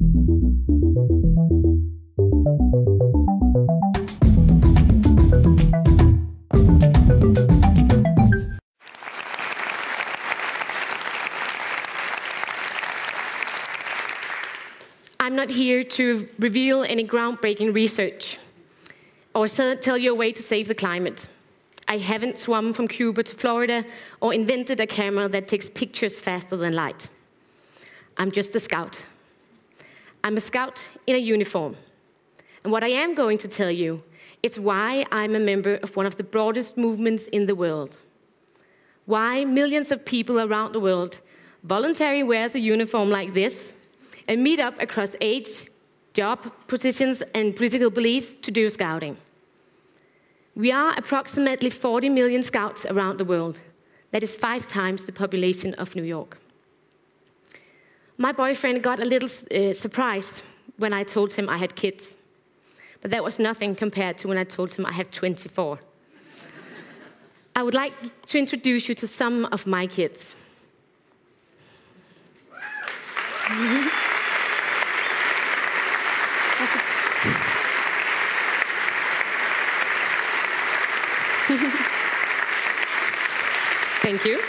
I'm not here to reveal any groundbreaking research or tell you a way to save the climate. I haven't swum from Cuba to Florida or invented a camera that takes pictures faster than light. I'm just a scout. I'm a scout in a uniform. And what I am going to tell you is why I'm a member of one of the broadest movements in the world. Why millions of people around the world voluntarily wear a uniform like this and meet up across age, job positions, and political beliefs to do scouting. We are approximately 40 million scouts around the world. That is 5 times the population of New York. My boyfriend got a little surprised when I told him I had kids. But that was nothing compared to when I told him I have 24. I would like to introduce you to some of my kids. Thank you.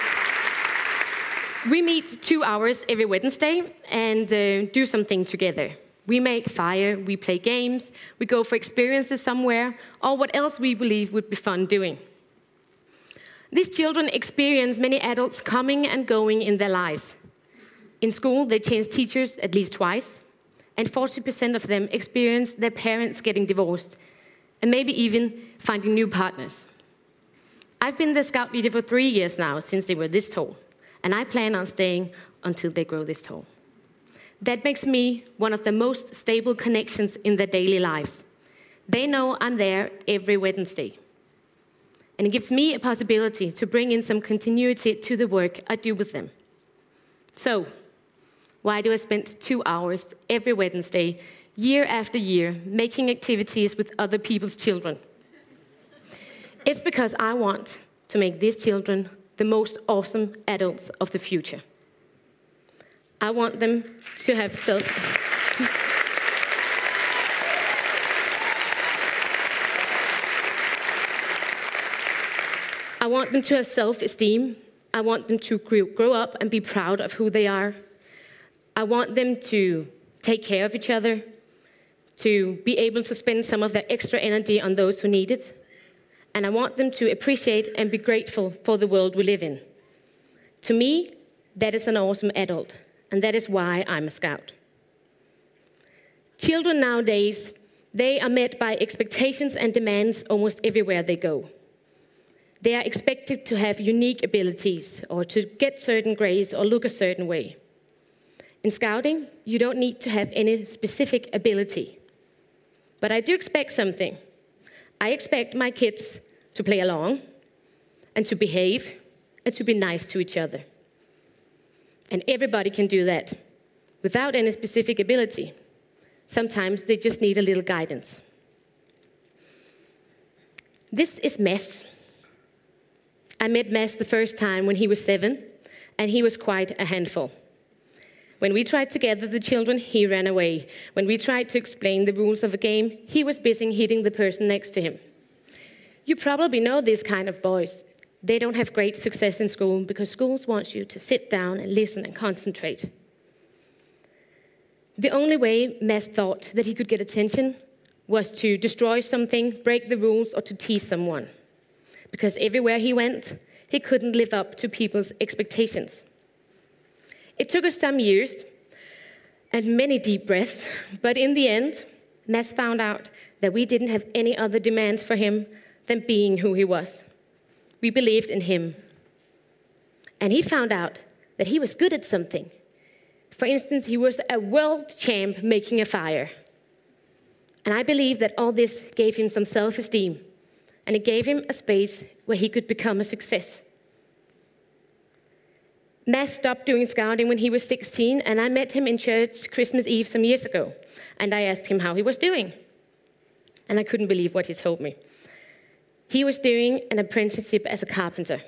We meet 2 hours every Wednesday and do something together. We make fire, we play games, we go for experiences somewhere, or what else we believe would be fun doing. These children experience many adults coming and going in their lives. In school, they change teachers at least twice, and 40% of them experience their parents getting divorced, and maybe even finding new partners. I've been the scout leader for 3 years now, since they were this tall, and I plan on staying until they grow this tall. That makes me one of the most stable connections in their daily lives. They know I'm there every Wednesday. And it gives me a possibility to bring in some continuity to the work I do with them. So, why do I spend 2 hours every Wednesday, year after year, making activities with other people's children? It's because I want to make these children the most awesome adults of the future. I want them to have self-esteem. I want them to grow up and be proud of who they are. I want them to take care of each other, to be able to spend some of their extra energy on those who need it. And I want them to appreciate and be grateful for the world we live in. To me, that is an awesome adult, and that is why I'm a scout. Children nowadays, they are met by expectations and demands almost everywhere they go. They are expected to have unique abilities, or to get certain grades, or look a certain way. In scouting, you don't need to have any specific ability. But I do expect something. I expect my kids to play along, and to behave, and to be nice to each other. And everybody can do that, without any specific ability. Sometimes they just need a little guidance. This is Mads. I met Mads the first time when he was 7, and he was quite a handful. When we tried to gather the children, he ran away. When we tried to explain the rules of a game, he was busy hitting the person next to him. You probably know these kind of boys. They don't have great success in school because schools want you to sit down and listen and concentrate. The only way Mads thought that he could get attention was to destroy something, break the rules, or to tease someone. Because everywhere he went, he couldn't live up to people's expectations. It took us some years and many deep breaths, but in the end, Mads found out that we didn't have any other demands for him than being who he was. We believed in him. And he found out that he was good at something. For instance, he was a world champ making a fire. And I believe that all this gave him some self-esteem, and it gave him a space where he could become a success. Mads stopped doing scouting when he was 16, and I met him in church Christmas Eve some years ago. And I asked him how he was doing. And I couldn't believe what he told me. He was doing an apprenticeship as a carpenter.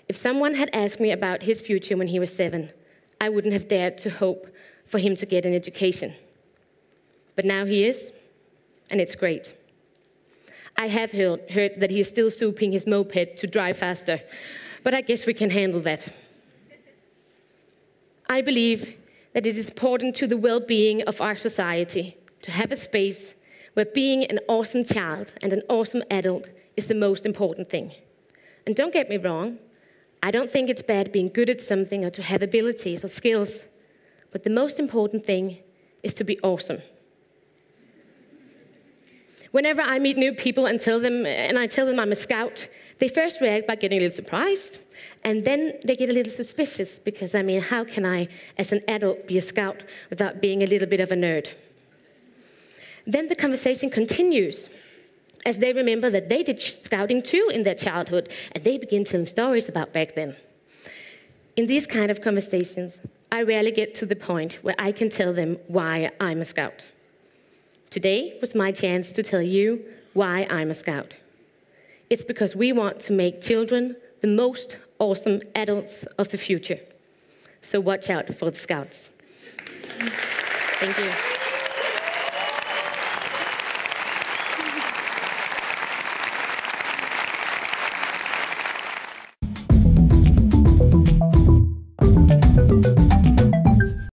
If someone had asked me about his future when he was 7, I wouldn't have dared to hope for him to get an education. But now he is, and it's great. I have heard that he is still souping his moped to drive faster, but I guess we can handle that. I believe that it is important to the well-being of our society to have a space where being an awesome child and an awesome adult is the most important thing. And don't get me wrong, I don't think it's bad being good at something or to have abilities or skills, but the most important thing is to be awesome. Whenever I meet new people and I tell them I'm a scout, they first react by getting a little surprised, and then they get a little suspicious because, how can I, as an adult, be a scout without being a little bit of a nerd? Then the conversation continues as they remember that they did scouting too in their childhood, and they begin telling stories about back then. In these kind of conversations, I rarely get to the point where I can tell them why I'm a scout. Today was my chance to tell you why I'm a scout. It's because we want to make children the most awesome adults of the future. So watch out for the scouts. Thank you.